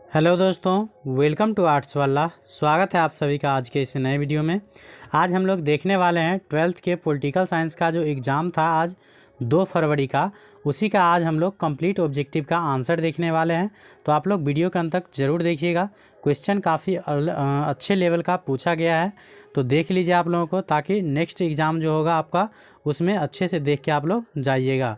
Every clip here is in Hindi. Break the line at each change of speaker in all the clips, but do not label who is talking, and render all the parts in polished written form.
हेलो दोस्तों, वेलकम टू आर्ट्स वाला। स्वागत है आप सभी का आज के इस नए वीडियो में। आज हम लोग देखने वाले हैं 12th के पॉलिटिकल साइंस का जो एग्ज़ाम था आज 2 फरवरी का, उसी का आज हम लोग कंप्लीट ऑब्जेक्टिव का आंसर देखने वाले हैं। तो आप लोग वीडियो के अंत तक ज़रूर देखिएगा। क्वेश्चन काफ़ी अच्छे लेवल का पूछा गया है, तो देख लीजिए आप लोगों को, ताकि नेक्स्ट एग्ज़ाम जो होगा आपका उसमें अच्छे से देख के आप लोग जाइएगा।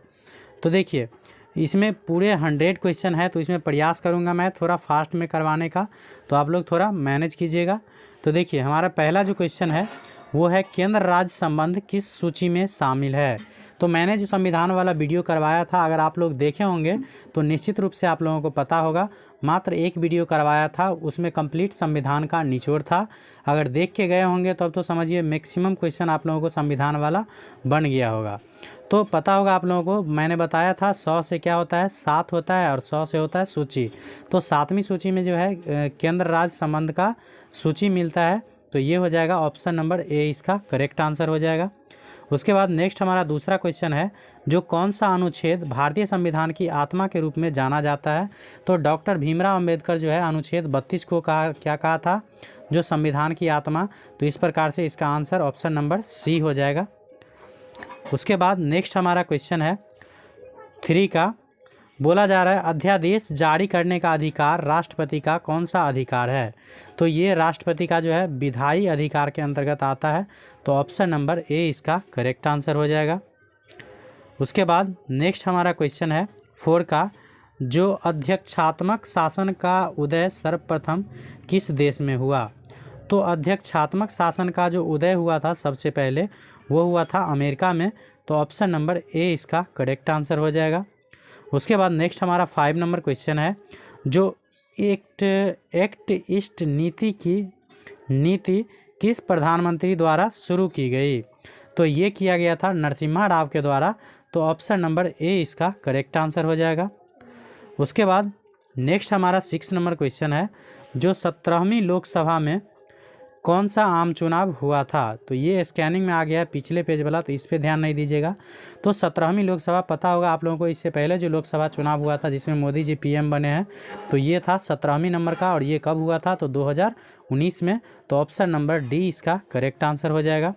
तो देखिए, इसमें पूरे 100 क्वेश्चन है, तो इसमें प्रयास करूंगा मैं थोड़ा फास्ट में करवाने का, तो आप लोग थोड़ा मैनेज कीजिएगा। तो देखिए, हमारा पहला जो क्वेश्चन है वो है केंद्र राज्य संबंध किस सूची में शामिल है। तो मैंने जो संविधान वाला वीडियो करवाया था, अगर आप लोग देखे होंगे तो निश्चित रूप से आप लोगों को पता होगा। मात्र एक वीडियो करवाया था, उसमें कंप्लीट संविधान का निचोड़ था। अगर देख के गए होंगे तो अब तो समझिए मैक्सिमम क्वेश्चन आप लोगों को संविधान वाला बन गया होगा। तो पता होगा आप लोगों को, मैंने बताया था 100 से क्या होता है, 7 होता है, और 100 से होता है सूची। तो 7वीं सूची में जो है केंद्र राज्य संबंध का सूची मिलता है, तो ये हो जाएगा ऑप्शन नंबर ए, इसका करेक्ट आंसर हो जाएगा। उसके बाद नेक्स्ट हमारा दूसरा क्वेश्चन है, जो कौन सा अनुच्छेद भारतीय संविधान की आत्मा के रूप में जाना जाता है। तो डॉक्टर भीमराव अंबेडकर जो है अनुच्छेद 32 को क्या कहा था, जो संविधान की आत्मा। तो इस प्रकार से इसका आंसर ऑप्शन नंबर सी हो जाएगा। उसके बाद नेक्स्ट हमारा क्वेश्चन है 3 का, बोला जा रहा है अध्यादेश जारी करने का अधिकार राष्ट्रपति का कौन सा अधिकार है। तो ये राष्ट्रपति का जो है विधायी अधिकार के अंतर्गत आता है, तो ऑप्शन नंबर ए इसका करेक्ट आंसर हो जाएगा। उसके बाद नेक्स्ट हमारा क्वेश्चन है 4 का, जो अध्यक्षात्मक शासन का उदय सर्वप्रथम किस देश में हुआ। तो अध्यक्षात्मक शासन का जो उदय हुआ था सबसे पहले, वो हुआ था अमेरिका में, तो ऑप्शन नंबर ए इसका करेक्ट आंसर हो जाएगा। उसके बाद नेक्स्ट हमारा 5 नंबर क्वेश्चन है, जो एक्ट ईस्ट नीति किस प्रधानमंत्री द्वारा शुरू की गई। तो ये किया गया था नरसिम्हा राव के द्वारा, तो ऑप्शन नंबर ए इसका करेक्ट आंसर हो जाएगा। उसके बाद नेक्स्ट हमारा 6 नंबर क्वेश्चन है, जो 17वीं लोकसभा में कौन सा आम चुनाव हुआ था। तो ये स्कैनिंग में आ गया है पिछले पेज वाला, तो इस पे ध्यान नहीं दीजिएगा। तो 17वीं लोकसभा पता होगा आप लोगों को, इससे पहले जो लोकसभा चुनाव हुआ था जिसमें मोदी जी पीएम बने हैं, तो ये था 17वीं नंबर का, और ये कब हुआ था, तो 2019 में। तो ऑप्शन नंबर डी इसका करेक्ट आंसर हो जाएगा।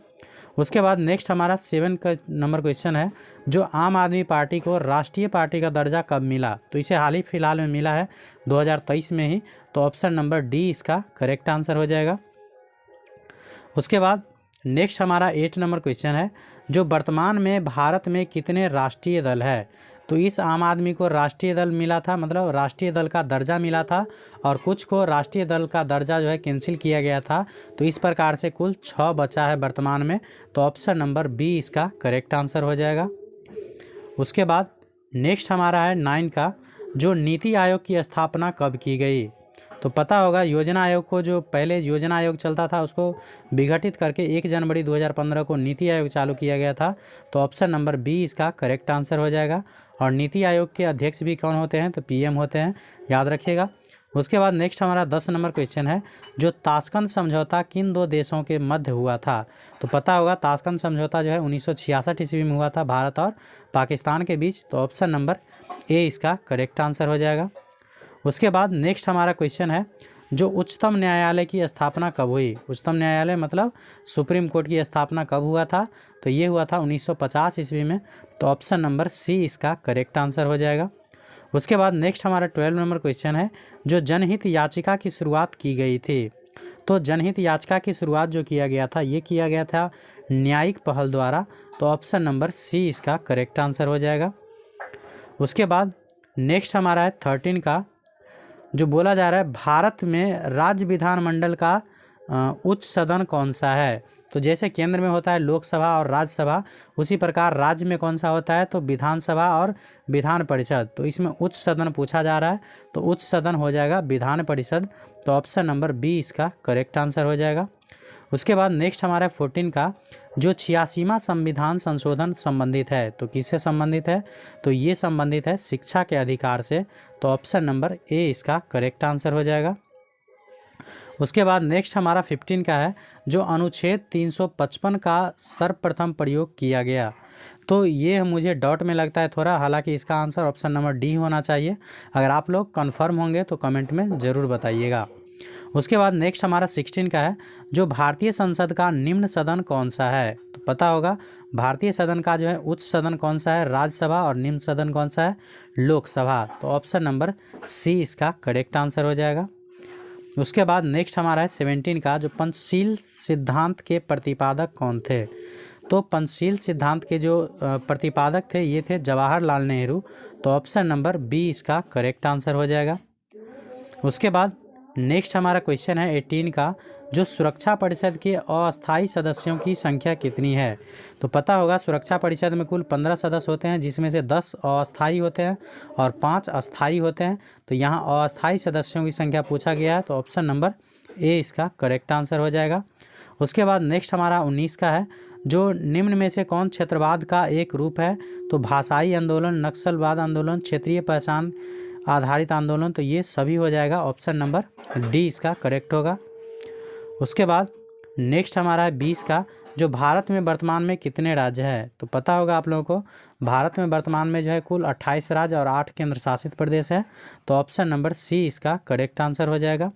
उसके बाद नेक्स्ट हमारा 7 का नंबर क्वेश्चन है, जो आम आदमी पार्टी को राष्ट्रीय पार्टी का दर्जा कब मिला। तो इसे हाल ही फिलहाल में मिला है 2023 में ही, तो ऑप्शन नंबर डी इसका करेक्ट आंसर हो जाएगा। उसके बाद नेक्स्ट हमारा 8 नंबर क्वेश्चन है, जो वर्तमान में भारत में कितने राष्ट्रीय दल है। तो इस आम आदमी को राष्ट्रीय दल मिला था, मतलब राष्ट्रीय दल का दर्जा मिला था, और कुछ को राष्ट्रीय दल का दर्जा जो है कैंसिल किया गया था। तो इस प्रकार से कुल 6 बचा है वर्तमान में, तो ऑप्शन नंबर बी इसका करेक्ट आंसर हो जाएगा। उसके बाद नेक्स्ट हमारा है 9 का, जो नीति आयोग की स्थापना कब की गई। तो पता होगा योजना आयोग को, जो पहले योजना आयोग चलता था उसको विघटित करके 1 जनवरी 2015 को नीति आयोग चालू किया गया था, तो ऑप्शन नंबर बी इसका करेक्ट आंसर हो जाएगा। और नीति आयोग के अध्यक्ष भी कौन होते हैं, तो पीएम होते हैं, याद रखिएगा। उसके बाद नेक्स्ट हमारा 10 नंबर क्वेश्चन है, जो ताशकंद समझौता किन 2 देशों के मध्य हुआ था। तो पता होगा ताशकंद समझौता जो है 1966 ईस्वी में हुआ था भारत और पाकिस्तान के बीच, तो ऑप्शन नंबर ए इसका करेक्ट आंसर हो जाएगा। उसके बाद नेक्स्ट हमारा क्वेश्चन है, जो उच्चतम न्यायालय की स्थापना कब हुई। उच्चतम न्यायालय मतलब सुप्रीम कोर्ट की स्थापना कब हुआ था। तो ये हुआ था 1950 ईस्वी में, तो ऑप्शन नंबर सी इसका करेक्ट आंसर हो जाएगा। उसके बाद नेक्स्ट हमारा 12 नंबर क्वेश्चन है, जो जनहित याचिका की शुरुआत की गई थी। तो जनहित याचिका की शुरुआत जो किया गया था, ये किया गया था न्यायिक पहल द्वारा, तो ऑप्शन नंबर सी इसका करेक्ट आंसर हो जाएगा। उसके बाद नेक्स्ट हमारा है 13 का, जो बोला जा रहा है भारत में राज्य विधानमंडल का उच्च सदन कौन सा है। तो जैसे केंद्र में होता है लोकसभा और राज्यसभा, उसी प्रकार राज्य में कौन सा होता है, तो विधानसभा और विधान परिषद। तो इसमें उच्च सदन पूछा जा रहा है, तो उच्च सदन हो जाएगा विधान परिषद, तो ऑप्शन नंबर बी इसका करेक्ट आंसर हो जाएगा। उसके बाद नेक्स्ट हमारा 14 का, जो 86वां संविधान संशोधन संबंधित है। तो किससे संबंधित है, तो ये संबंधित है शिक्षा के अधिकार से, तो ऑप्शन नंबर ए इसका करेक्ट आंसर हो जाएगा। उसके बाद नेक्स्ट हमारा 15 का है, जो अनुच्छेद 355 का सर्वप्रथम प्रयोग किया गया। तो ये मुझे डाउट में लगता है थोड़ा, हालांकि इसका आंसर ऑप्शन नंबर डी होना चाहिए। अगर आप लोग कंफर्म होंगे तो कमेंट में ज़रूर बताइएगा। उसके बाद नेक्स्ट हमारा 16 का है, जो भारतीय संसद का निम्न सदन कौन सा है। तो पता होगा भारतीय सदन का जो है उच्च सदन कौन सा है, राज्यसभा, और निम्न सदन कौन सा है, लोकसभा। तो ऑप्शन नंबर सी इसका करेक्ट आंसर हो जाएगा। उसके बाद नेक्स्ट हमारा है 17 का, जो पंचशील सिद्धांत के प्रतिपादक कौन थे। तो पंचशील सिद्धांत के जो प्रतिपादक थे ये थे जवाहरलाल नेहरू। तो ऑप्शन नंबर बी इसका करेक्ट आंसर हो जाएगा। उसके बाद नेक्स्ट हमारा क्वेश्चन है 18 का, जो सुरक्षा परिषद के अस्थायी सदस्यों की संख्या कितनी है। तो पता होगा सुरक्षा परिषद में कुल 15 सदस्य होते हैं, जिसमें से 10 अस्थायी होते हैं और 5 अस्थायी होते हैं। तो यहाँ अस्थायी सदस्यों की संख्या पूछा गया है, तो ऑप्शन नंबर ए इसका करेक्ट आंसर हो जाएगा। उसके बाद नेक्स्ट हमारा 19 का है, जो निम्न में से कौन क्षेत्रवाद का एक रूप है। तो भाषाई आंदोलन, नक्सलवाद आंदोलन, क्षेत्रीय पहचान आधारित आंदोलन। तो ये सभी हो जाएगा, ऑप्शन नंबर डी इसका करेक्ट होगा। उसके बाद नेक्स्ट हमारा है 20 का, जो भारत में वर्तमान में कितने राज्य हैं। तो पता होगा आप लोगों को भारत में वर्तमान में जो है कुल 28 राज्य और 8 केंद्र शासित प्रदेश है। तो ऑप्शन नंबर सी इसका करेक्ट आंसर हो जाएगा।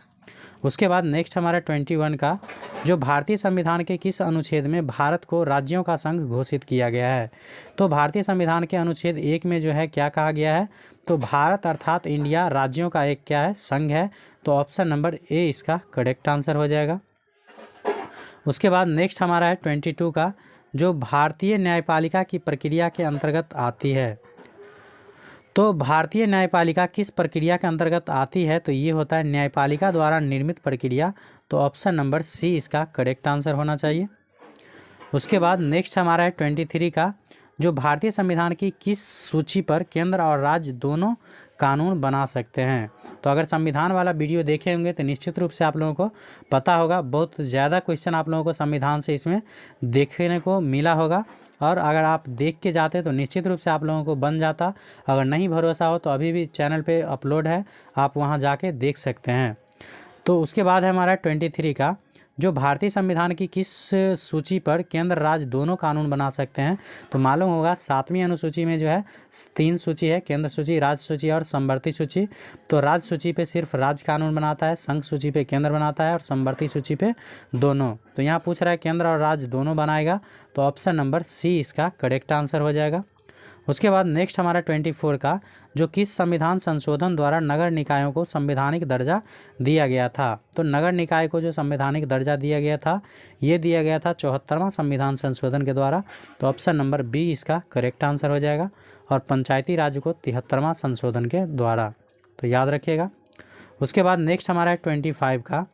उसके बाद नेक्स्ट हमारा 21 का, जो भारतीय संविधान के किस अनुच्छेद में भारत को राज्यों का संघ घोषित किया गया है। तो भारतीय संविधान के अनुच्छेद 1 में जो है क्या कहा गया है, तो भारत अर्थात इंडिया राज्यों का एक क्या है, संघ है। तो ऑप्शन नंबर ए इसका करेक्ट आंसर हो जाएगा। उसके बाद नेक्स्ट हमारा है 22 का, जो भारतीय न्यायपालिका की प्रक्रिया के अंतर्गत आती है। तो भारतीय न्यायपालिका किस प्रक्रिया के अंतर्गत आती है, तो ये होता है न्यायपालिका द्वारा निर्मित प्रक्रिया। तो ऑप्शन नंबर सी इसका करेक्ट आंसर होना चाहिए। उसके बाद नेक्स्ट हमारा है 23 का, जो भारतीय संविधान की किस सूची पर केंद्र और राज्य दोनों कानून बना सकते हैं। तो अगर संविधान वाला वीडियो देखे होंगे तो निश्चित रूप से आप लोगों को पता होगा, बहुत ज़्यादा क्वेश्चन आप लोगों को संविधान से इसमें देखने को मिला होगा। और अगर आप देख के जाते तो निश्चित रूप से आप लोगों को बन जाता। अगर नहीं भरोसा हो तो अभी भी चैनल पे अपलोड है, आप वहाँ जाके देख सकते हैं। तो उसके बाद है हमारा 23 का, जो भारतीय संविधान की किस सूची पर केंद्र राज्य दोनों कानून बना सकते हैं। तो मालूम होगा 7वीं अनुसूची में जो है 3 सूची है, केंद्र सूची, राज्य सूची और समवर्ती सूची। तो राज्य सूची पे सिर्फ राज्य कानून बनाता है, संघ सूची पे केंद्र बनाता है और समवर्ती सूची पे दोनों। तो यहाँ पूछ रहा है केंद्र और राज्य दोनों बनाएगा। तो ऑप्शन नंबर सी इसका करेक्ट आंसर हो जाएगा। उसके बाद नेक्स्ट हमारा 24 का, जो किस संविधान संशोधन द्वारा नगर निकायों को संवैधानिक दर्जा दिया गया था। तो नगर निकाय को जो संवैधानिक दर्जा दिया गया था, ये दिया गया था 74वां संविधान संशोधन के द्वारा। तो ऑप्शन नंबर बी इसका करेक्ट आंसर हो जाएगा। और पंचायती राज को 73वां संशोधन के द्वारा, तो याद रखिएगा। उसके बाद नेक्स्ट हमारा है 25 का,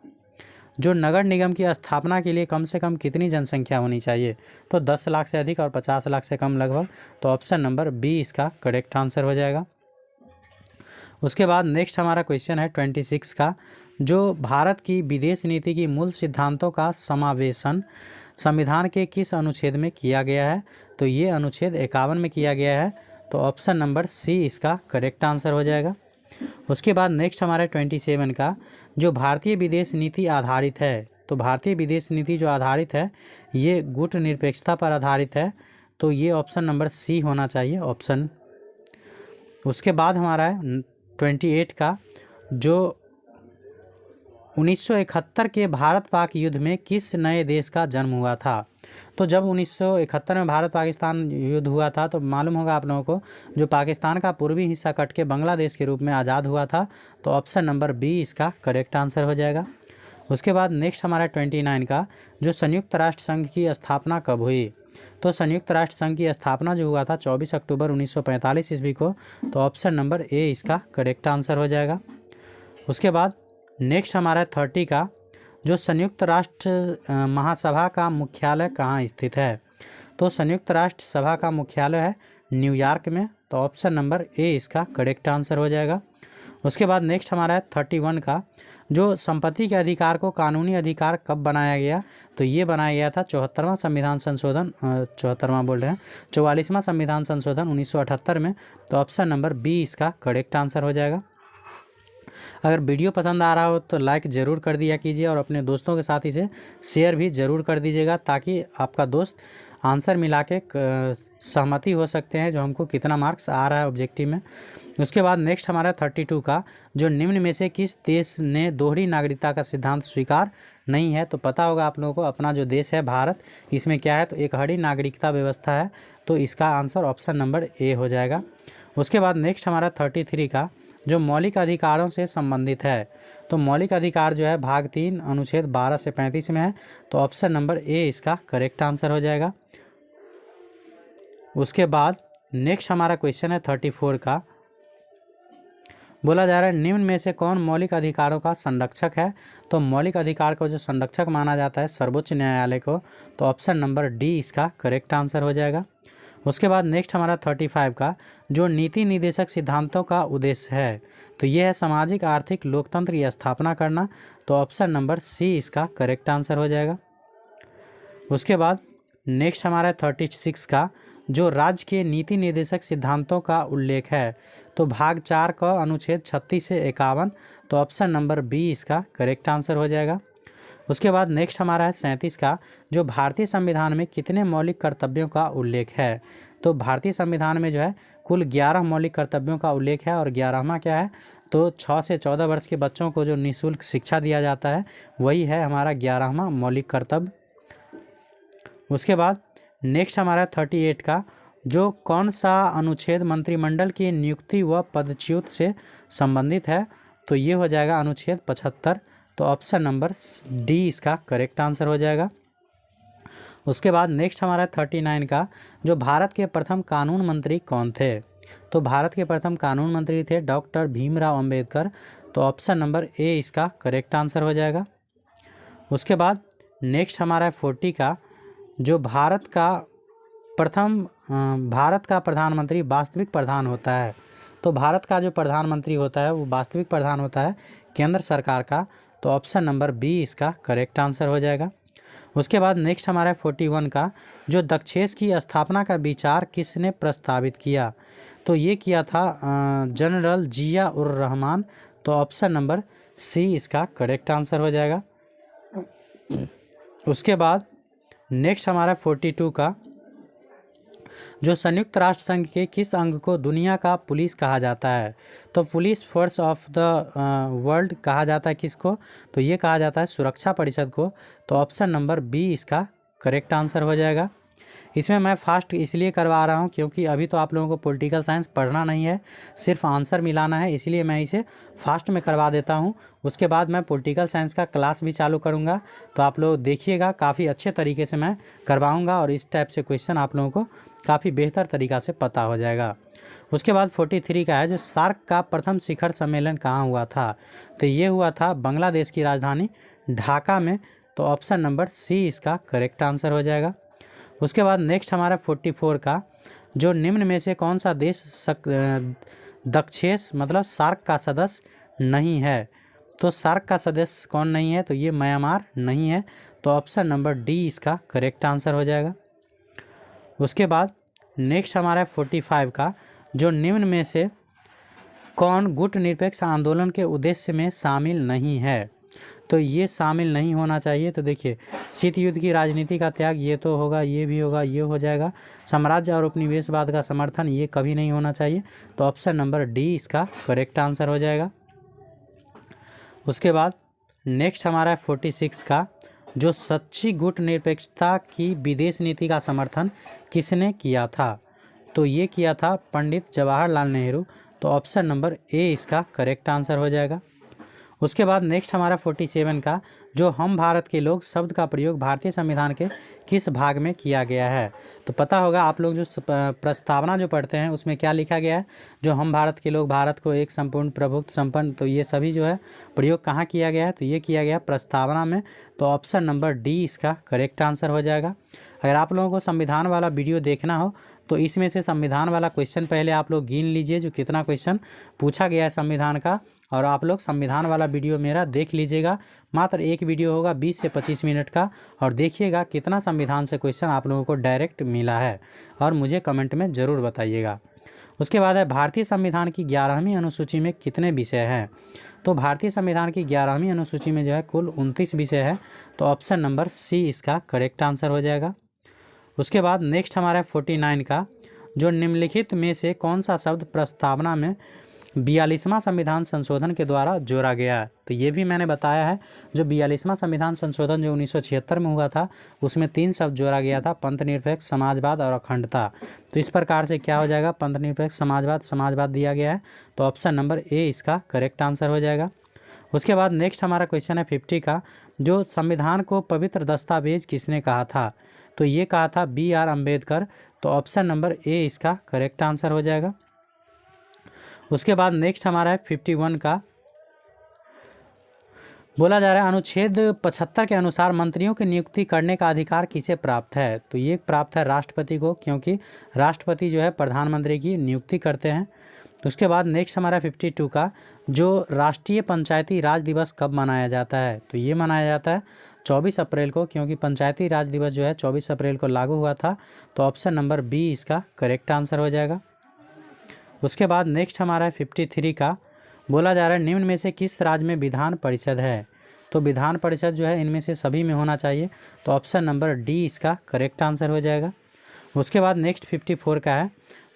जो नगर निगम की स्थापना के लिए कम से कम कितनी जनसंख्या होनी चाहिए। तो 10 लाख से अधिक और 50 लाख से कम लगभग। तो ऑप्शन नंबर बी इसका करेक्ट आंसर हो जाएगा। उसके बाद नेक्स्ट हमारा क्वेश्चन है 26 का, जो भारत की विदेश नीति की मूल सिद्धांतों का समावेशन संविधान के किस अनुच्छेद में किया गया है। तो ये अनुच्छेद 51 में किया गया है। तो ऑप्शन नंबर सी इसका करेक्ट आंसर हो जाएगा। उसके बाद नेक्स्ट हमारा 27 का, जो भारतीय विदेश नीति आधारित है। तो भारतीय विदेश नीति जो आधारित है ये गुटनिरपेक्षता पर आधारित है। तो ये ऑप्शन नंबर सी होना चाहिए, ऑप्शन। उसके बाद हमारा है 28 का, जो 1971 के भारत पाक युद्ध में किस नए देश का जन्म हुआ था। तो जब 1971 में भारत पाकिस्तान युद्ध हुआ था तो मालूम होगा आप लोगों को जो पाकिस्तान का पूर्वी हिस्सा कट के बांग्लादेश के रूप में आज़ाद हुआ था। तो ऑप्शन नंबर बी इसका करेक्ट आंसर हो जाएगा। उसके बाद नेक्स्ट हमारा 29 का, जो संयुक्त राष्ट्र संघ की स्थापना कब हुई। तो संयुक्त राष्ट्र संघ की स्थापना जो हुआ था 24 अक्टूबर 1945 ईस्वी को। तो ऑप्शन नंबर ए इसका करेक्ट आंसर हो जाएगा। उसके बाद नेक्स्ट हमारा 30 का, जो संयुक्त राष्ट्र महासभा का मुख्यालय कहाँ स्थित है। तो संयुक्त राष्ट्र सभा का मुख्यालय है न्यूयॉर्क में। तो ऑप्शन नंबर ए इसका करेक्ट आंसर हो जाएगा। उसके बाद नेक्स्ट हमारा है 31 का, जो संपत्ति के अधिकार को कानूनी अधिकार कब बनाया गया। तो ये बनाया गया था 74वां संविधान संशोधन 44वां संविधान संशोधन 1978 में। तो ऑप्शन नंबर बी इसका करेक्ट आंसर हो जाएगा। अगर वीडियो पसंद आ रहा हो तो लाइक ज़रूर कर दिया कीजिए और अपने दोस्तों के साथ इसे शेयर भी ज़रूर कर दीजिएगा, ताकि आपका दोस्त आंसर मिला के सहमति हो सकते हैं जो हमको कितना मार्क्स आ रहा है ऑब्जेक्टिव में। उसके बाद नेक्स्ट हमारा 32 का, जो निम्न में से किस देश ने दोहरी नागरिकता का सिद्धांत स्वीकार नहीं है। तो पता होगा आप लोगों को अपना जो देश है भारत, इसमें क्या है तो एकहरी नागरिकता व्यवस्था है, तो इसका आंसर ऑप्शन नंबर ए हो जाएगा। उसके बाद नेक्स्ट हमारा 33 का, जो मौलिक अधिकारों से संबंधित है। तो मौलिक अधिकार जो है भाग 3 अनुच्छेद 12 से 35 में है, तो ऑप्शन नंबर ए इसका करेक्ट आंसर हो जाएगा। उसके बाद नेक्स्ट हमारा क्वेश्चन है 34 का, बोला जा रहा है निम्न में से कौन मौलिक अधिकारों का संरक्षक है। तो मौलिक अधिकार को जो संरक्षक माना जाता है सर्वोच्च न्यायालय को, तो ऑप्शन नंबर डी इसका करेक्ट आंसर हो जाएगा। उसके बाद नेक्स्ट हमारा 35 का, जो नीति निर्देशक सिद्धांतों का उद्देश्य है, तो ये है सामाजिक आर्थिक लोकतंत्र की स्थापना करना, तो ऑप्शन नंबर सी इसका करेक्ट आंसर हो जाएगा। उसके बाद नेक्स्ट हमारा 36 का, जो राज्य के नीति निर्देशक सिद्धांतों का उल्लेख है, तो भाग 4 का अनुच्छेद 36 से 51, तो ऑप्शन नंबर बी इसका करेक्ट आंसर हो जाएगा। उसके बाद नेक्स्ट हमारा है 37 का, जो भारतीय संविधान में कितने मौलिक कर्तव्यों का उल्लेख है। तो भारतीय संविधान में जो है कुल 11 मौलिक कर्तव्यों का उल्लेख है, और 11वां क्या है तो 6 से 14 वर्ष के बच्चों को जो निःशुल्क शिक्षा दिया जाता है, वही है हमारा 11वां मौलिक कर्तव्य। उसके बाद नेक्स्ट हमारा 38 का, जो कौन सा अनुच्छेद मंत्रिमंडल की नियुक्ति व पदच्युत से संबंधित है। तो ये हो जाएगा अनुच्छेद 75, तो ऑप्शन नंबर डी इसका करेक्ट आंसर हो जाएगा। उसके बाद नेक्स्ट हमारा 39 का, जो भारत के प्रथम कानून मंत्री कौन थे। तो भारत के प्रथम कानून मंत्री थे डॉक्टर भीमराव अंबेडकर, तो ऑप्शन नंबर ए इसका करेक्ट आंसर हो जाएगा। उसके बाद नेक्स्ट हमारा 40 का, जो भारत का प्रधानमंत्री वास्तविक प्रधान होता है। तो भारत का जो प्रधानमंत्री होता है वो वास्तविक प्रधान होता है केंद्र सरकार का, तो ऑप्शन नंबर बी इसका करेक्ट आंसर हो जाएगा। उसके बाद नेक्स्ट हमारा 41 का, जो दक्षेस की स्थापना का विचार किसने प्रस्तावित किया। तो ये किया था जनरल जिया उर रहमान, तो ऑप्शन नंबर सी इसका करेक्ट आंसर हो जाएगा। उसके बाद नेक्स्ट हमारा 42 का, जो संयुक्त राष्ट्र संघ के किस अंग को दुनिया का पुलिस कहा जाता है। तो police force of the world कहा जाता है किसको, तो ये कहा जाता है सुरक्षा परिषद को, तो ऑप्शन नंबर बी इसका करेक्ट आंसर हो जाएगा। इसमें मैं फास्ट इसलिए करवा रहा हूँ क्योंकि अभी तो आप लोगों को पॉलिटिकल साइंस पढ़ना नहीं है, सिर्फ आंसर मिलाना है, इसलिए मैं इसे फास्ट में करवा देता हूँ। उसके बाद मैं पॉलिटिकल साइंस का क्लास भी चालू करूँगा, तो आप लोग देखिएगा, काफ़ी अच्छे तरीके से मैं करवाऊँगा और इस टाइप से क्वेश्चन आप लोगों को काफ़ी बेहतर तरीक़ा से पता हो जाएगा। उसके बाद 43 का है, जो सार्क का प्रथम शिखर सम्मेलन कहाँ हुआ था। तो ये हुआ था बांग्लादेश की राजधानी ढाका में, तो ऑप्शन नंबर सी इसका करेक्ट आंसर हो जाएगा। उसके बाद नेक्स्ट हमारा 44 का, जो निम्न में से कौन सा देश दक्षेस मतलब सार्क का सदस्य नहीं है। तो सार्क का सदस्य कौन नहीं है, तो ये म्यांमार नहीं है, तो ऑप्शन नंबर डी इसका करेक्ट आंसर हो जाएगा। उसके बाद नेक्स्ट हमारा 45 का, जो निम्न में से कौन गुट निरपेक्ष आंदोलन के उद्देश्य में शामिल नहीं है। तो ये शामिल नहीं होना चाहिए। तो देखिए, शीत युद्ध की राजनीति का त्याग, ये तो होगा, ये भी होगा, ये हो जाएगा। साम्राज्य और उपनिवेशवाद का समर्थन, ये कभी नहीं होना चाहिए, तो ऑप्शन नंबर डी इसका करेक्ट आंसर हो जाएगा। उसके बाद नेक्स्ट हमारा है 46 का, जो सच्ची गुट निरपेक्षता की विदेश नीति का समर्थन किसने किया था। तो ये किया था पंडित जवाहरलाल नेहरू, तो ऑप्शन नंबर ए इसका करेक्ट आंसर हो जाएगा। उसके बाद नेक्स्ट हमारा 47 का, जो हम भारत के लोग शब्द का प्रयोग भारतीय संविधान के किस भाग में किया गया है। तो पता होगा आप लोग जो प्रस्तावना जो पढ़ते हैं उसमें क्या लिखा गया है, जो हम भारत के लोग भारत को एक संपूर्ण प्रभुत्व संपन्न, तो ये सभी जो है प्रयोग कहाँ किया गया है, तो ये किया गया प्रस्तावना में, तो ऑप्शन नंबर डी इसका करेक्ट आंसर हो जाएगा। अगर आप लोगों को संविधान वाला वीडियो देखना हो तो इसमें से संविधान वाला क्वेश्चन पहले आप लोग गिन लीजिए, जो कितना क्वेश्चन पूछा गया है संविधान का, और आप लोग संविधान वाला वीडियो मेरा देख लीजिएगा। मात्र एक वीडियो होगा 20 से 25 मिनट का, और देखिएगा कितना संविधान से क्वेश्चन आप लोगों को डायरेक्ट मिला है, और मुझे कमेंट में ज़रूर बताइएगा। उसके बाद है भारतीय संविधान की 11वीं अनुसूची में कितने विषय हैं। तो भारतीय संविधान की 11वीं अनुसूची में जो है कुल 29 विषय है। तो ऑप्शन नंबर सी इसका करेक्ट आंसर हो जाएगा। उसके बाद नेक्स्ट हमारा 49 का, जो निम्नलिखित में से कौन सा शब्द प्रस्तावना में 42वां संविधान संशोधन के द्वारा जोड़ा गया है। तो ये भी मैंने बताया है, जो 42वां संविधान संशोधन जो 1976 में हुआ था उसमें 3 शब्द जोड़ा गया था, पंथ निरपेक्ष, समाजवाद और अखंडता। तो इस प्रकार से क्या हो जाएगा, पंथ निरपेक्ष, समाजवाद दिया गया है। तो ऑप्शन नंबर ए इसका करेक्ट आंसर हो जाएगा। उसके बाद नेक्स्ट हमारा क्वेश्चन है 50 का, जो संविधान को पवित्र दस्तावेज किसने कहा था। तो ये कहा था BR अम्बेडकर। तो ऑप्शन नंबर ए इसका करेक्ट आंसर हो जाएगा। उसके बाद नेक्स्ट हमारा है 51 का, बोला जा रहा है अनुच्छेद 75 के अनुसार मंत्रियों की नियुक्ति करने का अधिकार किसे प्राप्त है। तो ये प्राप्त है राष्ट्रपति को, क्योंकि राष्ट्रपति जो है प्रधानमंत्री की नियुक्ति करते हैं। उसके बाद नेक्स्ट हमारा 52 का, जो राष्ट्रीय पंचायती राज दिवस कब मनाया जाता है। तो ये मनाया जाता है 24 अप्रैल को, क्योंकि पंचायती राज दिवस जो है 24 अप्रैल को लागू हुआ था। तो ऑप्शन नंबर बी इसका करेक्ट आंसर हो जाएगा। उसके बाद नेक्स्ट हमारा है 53 का, बोला जा रहा है निम्न में से किस राज्य में विधान परिषद है। तो विधान परिषद जो है इनमें से सभी में होना चाहिए। तो ऑप्शन नंबर डी इसका करेक्ट आंसर हो जाएगा। उसके बाद नेक्स्ट 54 का है,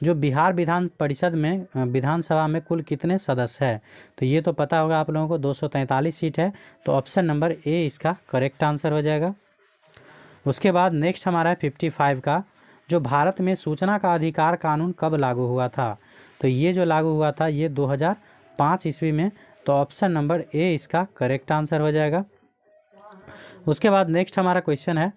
जो बिहार विधान परिषद में विधानसभा में कुल कितने सदस्य है। तो ये तो पता होगा आप लोगों को, 243 सीट है। तो ऑप्शन नंबर ए इसका करेक्ट आंसर हो जाएगा। उसके बाद नेक्स्ट हमारा है 55 का, जो भारत में सूचना का अधिकार कानून कब लागू हुआ था। तो ये जो लागू हुआ था ये 2005 ईस्वी में। तो ऑप्शन नंबर ए इसका करेक्ट आंसर हो जाएगा। उसके बाद नेक्स्ट हमारा क्वेश्चन है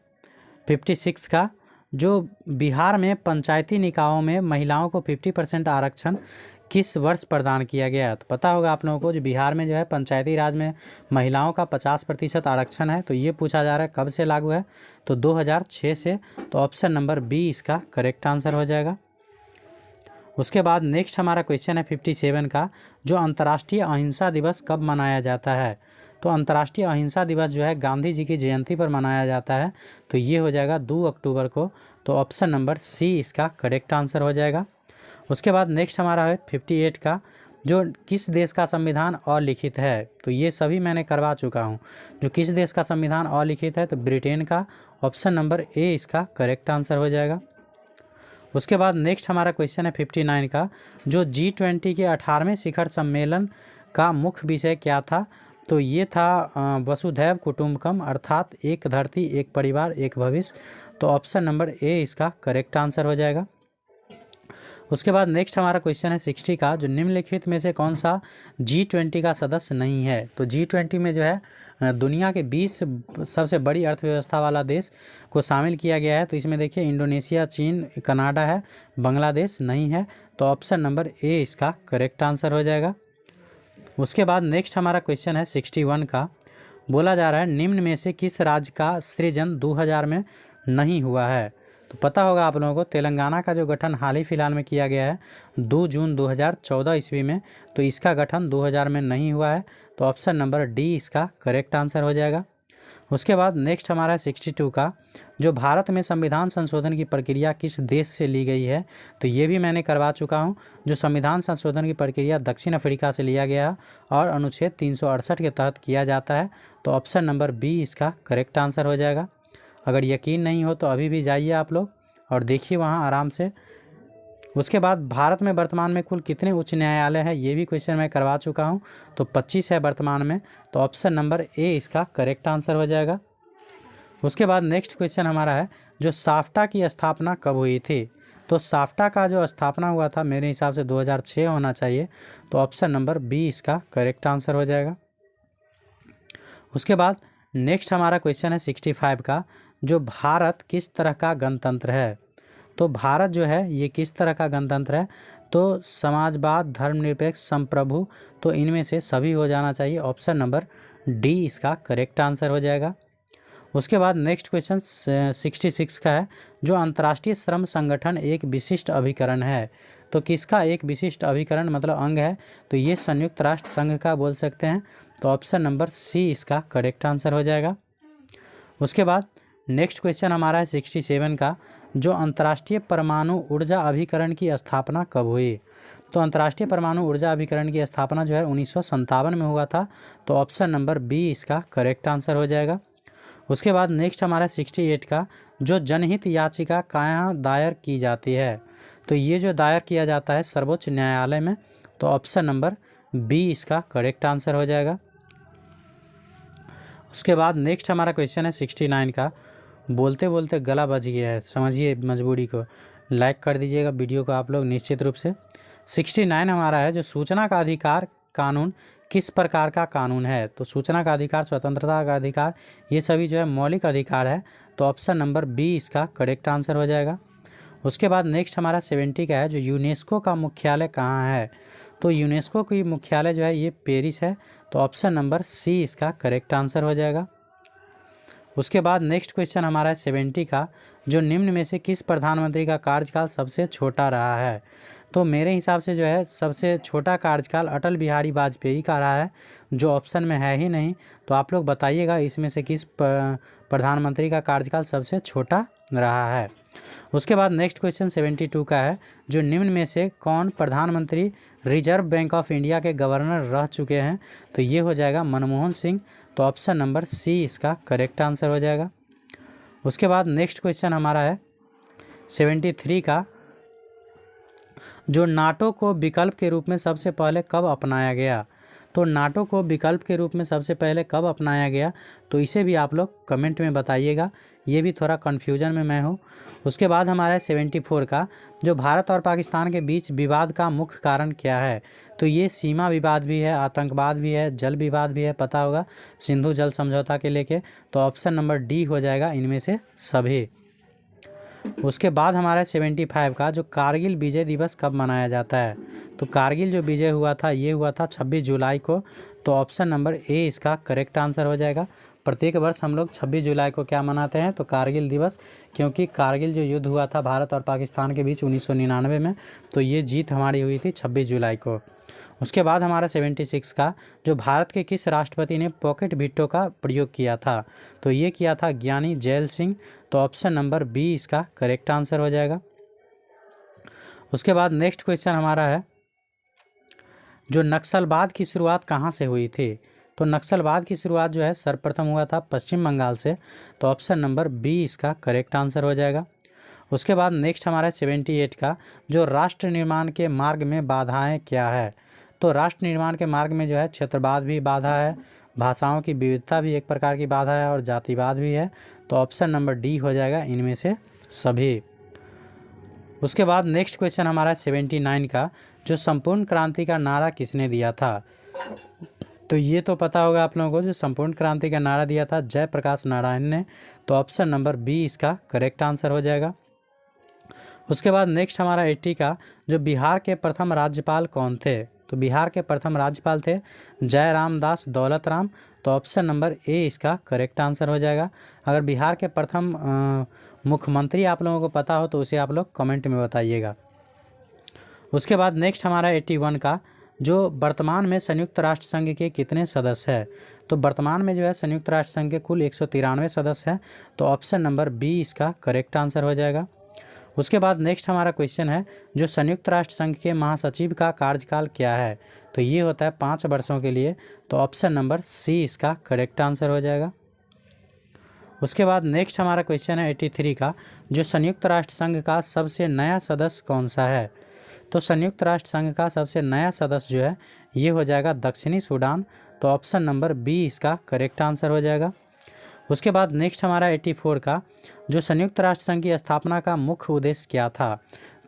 56 का, जो बिहार में पंचायती निकायों में महिलाओं को 50% आरक्षण किस वर्ष प्रदान किया गया। तो पता होगा आप लोगों को, जो बिहार में जो है पंचायती राज में महिलाओं का 50% आरक्षण है। तो ये पूछा जा रहा है कब से लागू है। तो 2006 से। तो ऑप्शन नंबर बी इसका करेक्ट आंसर हो जाएगा। उसके बाद नेक्स्ट हमारा क्वेश्चन है 57 का, जो अंतर्राष्ट्रीय अहिंसा दिवस कब मनाया जाता है। तो अंतर्राष्ट्रीय अहिंसा दिवस जो है गांधी जी की जयंती पर मनाया जाता है। तो ये हो जाएगा 2 अक्टूबर को। तो ऑप्शन नंबर सी इसका करेक्ट आंसर हो जाएगा। उसके बाद नेक्स्ट हमारा है 58 का, जो किस देश का संविधान अलिखित है। तो ये सभी मैंने करवा चुका हूँ। जो किस देश का संविधान अलिखित है, तो ब्रिटेन का। ऑप्शन नंबर ए इसका करेक्ट आंसर हो जाएगा। उसके बाद नेक्स्ट हमारा क्वेश्चन है 59 का, जो G20 के 18वें शिखर सम्मेलन का मुख्य विषय क्या था। तो ये था वसुधैव कुटुंबकम, अर्थात एक धरती, एक परिवार, एक भविष्य। तो ऑप्शन नंबर ए इसका करेक्ट आंसर हो जाएगा। उसके बाद नेक्स्ट हमारा क्वेश्चन है 60 का, जो निम्नलिखित में से कौन सा G20 का सदस्य नहीं है। तो G20 में जो है दुनिया के 20 सबसे बड़ी अर्थव्यवस्था वाला देश को शामिल किया गया है। तो इसमें देखिए इंडोनेशिया, चीन, कनाडा है, बांग्लादेश नहीं है। तो ऑप्शन नंबर ए इसका करेक्ट आंसर हो जाएगा। उसके बाद नेक्स्ट हमारा क्वेश्चन है 61 का, बोला जा रहा है निम्न में से किस राज्य का सृजन 2000 में नहीं हुआ है। तो पता होगा आप लोगों को, तेलंगाना का जो गठन हाल ही फिलहाल में किया गया है 2 जून 2014 ईस्वी में। तो इसका गठन 2000 में नहीं हुआ है। तो ऑप्शन नंबर डी इसका करेक्ट आंसर हो जाएगा। उसके बाद नेक्स्ट हमारा 62 का, जो भारत में संविधान संशोधन की प्रक्रिया किस देश से ली गई है। तो ये भी मैंने करवा चुका हूँ। जो संविधान संशोधन की प्रक्रिया दक्षिण अफ्रीका से लिया गया और अनुच्छेद 368 के तहत किया जाता है। तो ऑप्शन नंबर बी इसका करेक्ट आंसर हो जाएगा। अगर यकीन नहीं हो तो अभी भी जाइए आप लोग और देखिए वहाँ आराम से। उसके बाद भारत में वर्तमान में कुल कितने उच्च न्यायालय हैं, ये भी क्वेश्चन मैं करवा चुका हूँ। तो 25 है वर्तमान में। तो ऑप्शन नंबर ए इसका करेक्ट आंसर हो जाएगा। उसके बाद नेक्स्ट क्वेश्चन हमारा है, जो साफ्टा की स्थापना कब हुई थी। तो साफ्टा का जो स्थापना हुआ था मेरे हिसाब से 2006 होना चाहिए। तो ऑप्शन नंबर बी इसका करेक्ट आंसर हो जाएगा। उसके बाद नेक्स्ट हमारा क्वेश्चन है 65 का, जो भारत किस तरह का गणतंत्र है। तो भारत जो है ये किस तरह का गणतंत्र है। तो समाजवाद, धर्मनिरपेक्ष, संप्रभु। तो इनमें से सभी हो जाना चाहिए। ऑप्शन नंबर डी इसका करेक्ट आंसर हो जाएगा। उसके बाद नेक्स्ट क्वेश्चन 66 का है, जो अंतर्राष्ट्रीय श्रम संगठन एक विशिष्ट अभिकरण है। तो किसका एक विशिष्ट अभिकरण मतलब अंग है। तो ये संयुक्त राष्ट्र संघ का बोल सकते हैं। तो ऑप्शन नंबर सी इसका करेक्ट आंसर हो जाएगा। उसके बाद नेक्स्ट क्वेश्चन हमारा है 67 का, जो अंतर्राष्ट्रीय परमाणु ऊर्जा अभिकरण की स्थापना कब हुई? तो अंतर्राष्ट्रीय परमाणु ऊर्जा अभिकरण की स्थापना जो है 1957 में हुआ था। तो ऑप्शन नंबर बी इसका करेक्ट आंसर हो जाएगा। उसके बाद नेक्स्ट हमारा 68 का, जो जनहित याचिका कहाँ दायर की जाती है? तो ये जो दायर किया जाता है सर्वोच्च न्यायालय में। तो ऑप्शन नंबर बी इसका करेक्ट आंसर हो जाएगा। उसके बाद नेक्स्ट हमारा क्वेश्चन है 69 का। बोलते बोलते गला बज गया है, समझिए मजबूरी को। लाइक कर दीजिएगा वीडियो को आप लोग निश्चित रूप से। 69 हमारा है, जो सूचना का अधिकार कानून किस प्रकार का कानून है? तो सूचना का अधिकार, स्वतंत्रता का अधिकार, ये सभी जो है मौलिक अधिकार है। तो ऑप्शन नंबर बी इसका करेक्ट आंसर हो जाएगा। उसके बाद नेक्स्ट हमारा 70 का है, जो यूनेस्को का मुख्यालय कहाँ है? तो यूनेस्को की मुख्यालय जो है ये पेरिस है। तो ऑप्शन नंबर सी इसका करेक्ट आंसर हो जाएगा। उसके बाद नेक्स्ट क्वेश्चन हमारा है 70 का, जो निम्न में से किस प्रधानमंत्री का कार्यकाल सबसे छोटा रहा है? तो मेरे हिसाब से जो है सबसे छोटा कार्यकाल अटल बिहारी वाजपेयी का रहा है, जो ऑप्शन में है ही नहीं। तो आप लोग बताइएगा इसमें से किस प्रधानमंत्री का कार्यकाल सबसे छोटा रहा है। उसके बाद नेक्स्ट क्वेश्चन 72 का है, जो निम्न में से कौन प्रधानमंत्री रिजर्व बैंक ऑफ इंडिया के गवर्नर रह चुके हैं? तो ये हो जाएगा मनमोहन सिंह। तो ऑप्शन नंबर सी इसका करेक्ट आंसर हो जाएगा। उसके बाद नेक्स्ट क्वेश्चन हमारा है 73 का, जो नाटो को विकल्प के रूप में सबसे पहले कब अपनाया गया? तो नाटो को विकल्प के रूप में सबसे पहले कब अपनाया गया? तो इसे भी आप लोग कमेंट में बताइएगा, ये भी थोड़ा कन्फ्यूजन में मैं हूँ। उसके बाद हमारा है 74 का, जो भारत और पाकिस्तान के बीच विवाद का मुख्य कारण क्या है? तो ये सीमा विवाद भी है, आतंकवाद भी है, जल विवाद भी है, पता होगा सिंधु जल समझौता के लेके। तो ऑप्शन नंबर डी हो जाएगा इनमें से सभी। उसके बाद हमारा 75 का, जो कारगिल विजय दिवस कब मनाया जाता है? तो कारगिल जो विजय हुआ था ये हुआ था 26 जुलाई को। तो ऑप्शन नंबर ए इसका करेक्ट आंसर हो जाएगा। प्रत्येक वर्ष हम लोग 26 जुलाई को क्या मनाते हैं? तो कारगिल दिवस, क्योंकि कारगिल जो युद्ध हुआ था भारत और पाकिस्तान के बीच 1999 में, तो ये जीत हमारी हुई थी 26 जुलाई को। उसके बाद हमारा 76 का, जो भारत के किस राष्ट्रपति ने पॉकेट वीटो का प्रयोग किया था? तो ये किया था ज्ञानी जैल सिंह। तो ऑप्शन नंबर बी इसका करेक्ट आंसर हो जाएगा। उसके बाद नेक्स्ट क्वेश्चन हमारा है, जो नक्सलवाद की शुरुआत कहाँ से हुई थी? तो नक्सलवाद की शुरुआत जो है सर्वप्रथम हुआ था पश्चिम बंगाल से। तो ऑप्शन नंबर बी इसका करेक्ट आंसर हो जाएगा। उसके बाद नेक्स्ट हमारा 78 का, जो राष्ट्र निर्माण के मार्ग में बाधाएं क्या है? तो राष्ट्र निर्माण के मार्ग में जो है क्षेत्रवाद भी बाधा है, भाषाओं की विविधता भी एक प्रकार की बाधा है, और जातिवाद भी है। तो ऑप्शन नंबर डी हो जाएगा इनमें से सभी। उसके बाद नेक्स्ट क्वेश्चन हमारा 79 का, जो संपूर्ण क्रांति का नारा किसने दिया था? तो ये तो पता होगा आप लोगों को, जो संपूर्ण क्रांति का नारा दिया था जयप्रकाश नारायण ने। तो ऑप्शन नंबर बी इसका करेक्ट आंसर हो जाएगा। उसके बाद नेक्स्ट हमारा 80 का, जो बिहार के प्रथम राज्यपाल कौन थे? तो बिहार के प्रथम राज्यपाल थे जयराम दास दौलत राम। तो ऑप्शन नंबर ए इसका करेक्ट आंसर हो जाएगा। अगर बिहार के प्रथम मुख्यमंत्री आप लोगों को पता हो तो उसे आप लोग कमेंट में बताइएगा। उसके बाद नेक्स्ट हमारा 81 का, जो वर्तमान में संयुक्त राष्ट्र संघ के कितने सदस्य हैं? तो वर्तमान में जो है संयुक्त राष्ट्र संघ के कुल 193 सदस्य हैं। तो ऑप्शन नंबर बी इसका करेक्ट आंसर हो जाएगा। उसके बाद नेक्स्ट हमारा क्वेश्चन है, जो संयुक्त राष्ट्र संघ के महासचिव का कार्यकाल क्या है? तो ये होता है 5 वर्षों के लिए। तो ऑप्शन नंबर सी इसका करेक्ट आंसर हो जाएगा। उसके बाद नेक्स्ट हमारा क्वेश्चन है 83 का, जो संयुक्त राष्ट्र संघ का सबसे नया सदस्य कौन सा है? तो संयुक्त राष्ट्र संघ का सबसे नया सदस्य जो है ये हो जाएगा दक्षिणी सूडान। तो ऑप्शन नंबर बी इसका करेक्ट आंसर हो जाएगा। उसके बाद नेक्स्ट हमारा 84 का, जो संयुक्त राष्ट्र संघ की स्थापना का मुख्य उद्देश्य क्या था?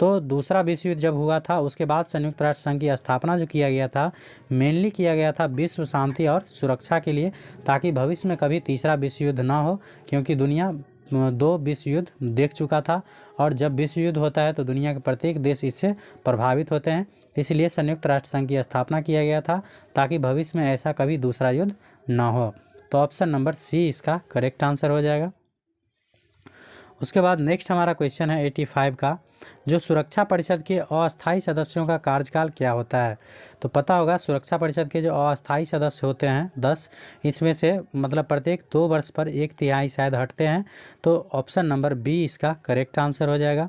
तो दूसरा विश्व युद्ध जब हुआ था उसके बाद संयुक्त राष्ट्र संघ की स्थापना जो किया गया था, मेनली किया गया था विश्व शांति और सुरक्षा के लिए, ताकि भविष्य में कभी तीसरा विश्व युद्ध ना हो, क्योंकि दुनिया 2 विश्व युद्ध देख चुका था, और जब विश्व युद्ध होता है तो दुनिया के प्रत्येक देश इससे प्रभावित होते हैं। इसलिए संयुक्त राष्ट्र संघ की स्थापना किया गया था, ताकि भविष्य में ऐसा कभी दूसरा युद्ध ना हो। तो ऑप्शन नंबर सी इसका करेक्ट आंसर हो जाएगा। उसके बाद नेक्स्ट हमारा क्वेश्चन है 85 का, जो सुरक्षा परिषद के अस्थायी सदस्यों का कार्यकाल क्या होता है। तो पता होगा सुरक्षा परिषद के जो अस्थायी सदस्य होते हैं 10, इसमें से मतलब प्रत्येक 2 वर्ष पर 1/3 शायद हटते हैं। तो ऑप्शन नंबर बी इसका करेक्ट आंसर हो जाएगा।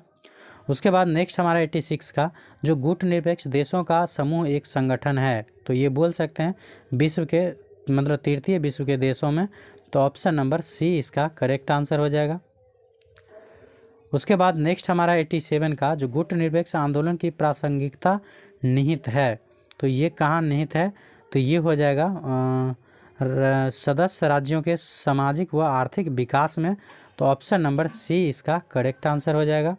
उसके बाद नेक्स्ट हमारा 86 का, जो गुटनिरपेक्ष देशों का समूह एक संगठन है, तो ये बोल सकते हैं विश्व के मतलब तृतीय विश्व के देशों में। तो ऑप्शन नंबर सी इसका करेक्ट आंसर हो जाएगा। उसके बाद नेक्स्ट हमारा 87 का, जो गुटनिरपेक्ष आंदोलन की प्रासंगिकता निहित है, तो ये कहाँ निहित है, तो ये हो जाएगा सदस्य राज्यों के सामाजिक व आर्थिक विकास में। तो ऑप्शन नंबर सी इसका करेक्ट आंसर हो जाएगा।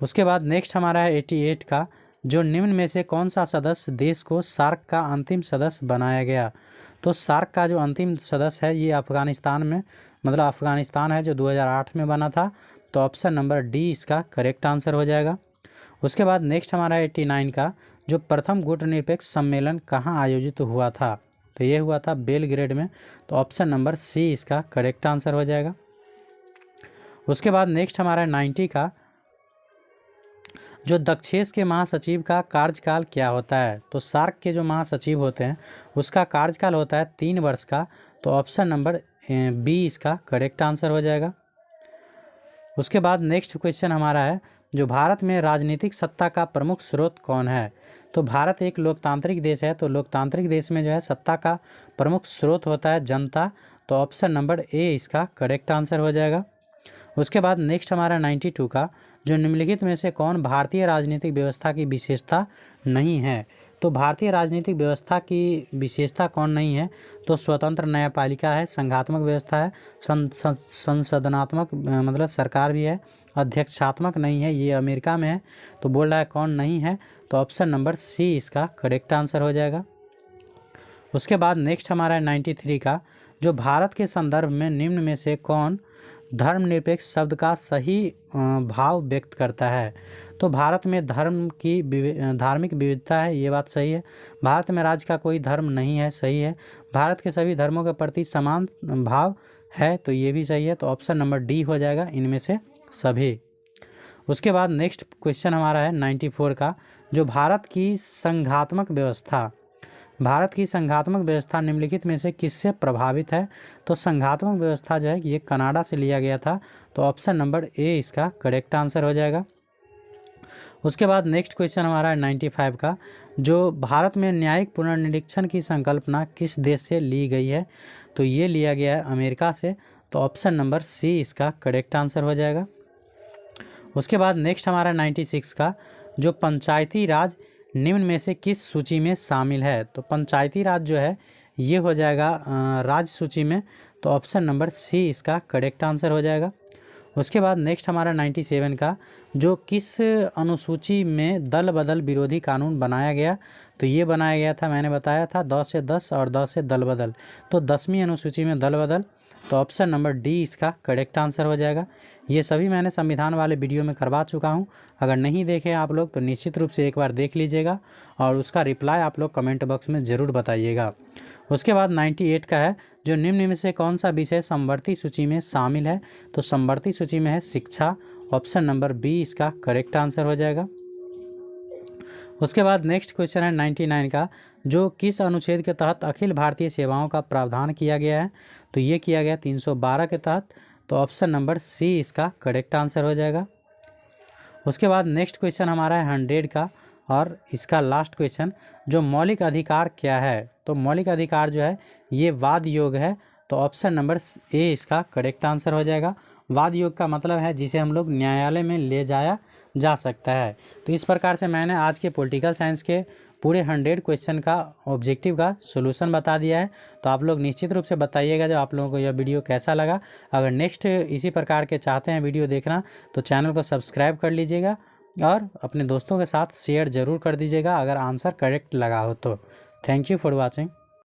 उसके बाद नेक्स्ट हमारा है 88 का, जो निम्न में से कौन सा सदस्य देश को सार्क का अंतिम सदस्य बनाया गया। तो सार्क का जो अंतिम सदस्य है ये अफगानिस्तान में मतलब अफगानिस्तान है, जो 2008 में बना था। तो ऑप्शन नंबर डी इसका करेक्ट आंसर हो जाएगा। उसके बाद नेक्स्ट हमारा 89 का, जो प्रथम गुटनिरपेक्ष सम्मेलन कहाँ आयोजित हुआ था, तो ये हुआ था बेलग्रेड में। तो ऑप्शन नंबर सी इसका करेक्ट आंसर हो जाएगा। उसके बाद नेक्स्ट हमारा 90 का, जो दक्षेश के महासचिव का कार्यकाल क्या होता है। तो सार्क के जो महासचिव होते हैं उसका कार्यकाल होता है 3 वर्ष का। तो ऑप्शन नंबर बी इसका करेक्ट आंसर हो जाएगा। उसके बाद नेक्स्ट क्वेश्चन हमारा है, जो भारत में राजनीतिक सत्ता का प्रमुख स्रोत कौन है। तो भारत एक लोकतांत्रिक देश है, तो लोकतांत्रिक देश में जो है सत्ता का प्रमुख स्रोत होता है जनता। तो ऑप्शन नंबर ए इसका करेक्ट आंसर हो जाएगा। उसके बाद नेक्स्ट हमारा 92 का, जो निम्नलिखित में से कौन भारतीय राजनीतिक व्यवस्था की विशेषता नहीं है। तो भारतीय राजनीतिक व्यवस्था की विशेषता कौन नहीं है, तो स्वतंत्र न्यायपालिका है, संघात्मक व्यवस्था है, संसदनात्मक मतलब सरकार भी है, अध्यक्षात्मक नहीं है, ये अमेरिका में है। तो बोल रहा है कौन नहीं है, तो ऑप्शन नंबर सी इसका करेक्ट आंसर हो जाएगा। उसके बाद नेक्स्ट हमारा है 93 का, जो भारत के संदर्भ में निम्न में से कौन धर्मनिरपेक्ष शब्द का सही भाव व्यक्त करता है। तो भारत में धार्मिक विविधता है, ये बात सही है। भारत में राज्य का कोई धर्म नहीं है, सही है। भारत के सभी धर्मों के प्रति समान भाव है, तो ये भी सही है। तो ऑप्शन नंबर डी हो जाएगा इनमें से सभी। उसके बाद नेक्स्ट क्वेश्चन हमारा है 94 का, जो भारत की संघात्मक व्यवस्था निम्नलिखित में से किससे प्रभावित है। तो संघात्मक व्यवस्था जो है ये कनाडा से लिया गया था। तो ऑप्शन नंबर ए इसका करेक्ट आंसर हो जाएगा। उसके बाद नेक्स्ट क्वेश्चन हमारा है 95 का, जो भारत में न्यायिक पुनर्निरीक्षण की संकल्पना किस देश से ली गई है। तो ये लिया गया है अमेरिका से। तो ऑप्शन नंबर सी इसका करेक्ट आंसर हो जाएगा। उसके बाद नेक्स्ट हमारा 96 का, जो पंचायती राज निम्न में से किस सूची में शामिल है। तो पंचायती राज जो है ये हो जाएगा राज्य सूची में। तो ऑप्शन नंबर सी इसका करेक्ट आंसर हो जाएगा। उसके बाद नेक्स्ट हमारा 97 का, जो किस अनुसूची में दल बदल विरोधी कानून बनाया गया। तो ये बनाया गया था, मैंने बताया था 10 से 10 और 10 से दल बदल। तो 10वीं अनुसूची में दल बदल। तो ऑप्शन नंबर डी इसका करेक्ट आंसर हो जाएगा। ये सभी मैंने संविधान वाले वीडियो में करवा चुका हूँ, अगर नहीं देखे आप लोग तो निश्चित रूप से एक बार देख लीजिएगा और उसका रिप्लाई आप लोग कमेंट बॉक्स में ज़रूर बताइएगा। उसके बाद 98 का है, जो निम्न में से कौन सा विषय समवर्ती सूची में शामिल है। तो समवर्ती सूची में है शिक्षा। ऑप्शन नंबर बी इसका करेक्ट आंसर हो जाएगा। उसके बाद नेक्स्ट क्वेश्चन है 99 का, जो किस अनुच्छेद के तहत अखिल भारतीय सेवाओं का प्रावधान किया गया है। तो ये किया गया 312 के तहत। तो ऑप्शन नंबर सी इसका करेक्ट आंसर हो जाएगा। उसके बाद नेक्स्ट क्वेश्चन हमारा है 100 का और इसका लास्ट क्वेश्चन, जो मौलिक अधिकार क्या है। तो मौलिक अधिकार जो है ये वाद योग है। तो ऑप्शन नंबर ए इसका करेक्ट आंसर हो जाएगा। वाद योग का मतलब है जिसे हम लोग न्यायालय में ले जाया जा सकता है। तो इस प्रकार से मैंने आज के पॉलिटिकल साइंस के पूरे 100 क्वेश्चन का ऑब्जेक्टिव का सॉल्यूशन बता दिया है। तो आप लोग निश्चित रूप से बताइएगा जो आप लोगों को यह वीडियो कैसा लगा। अगर नेक्स्ट इसी प्रकार के चाहते हैं वीडियो देखना तो चैनल को सब्सक्राइब कर लीजिएगा और अपने दोस्तों के साथ शेयर ज़रूर कर दीजिएगा अगर आंसर करेक्ट लगा हो तो। Thank you for watching.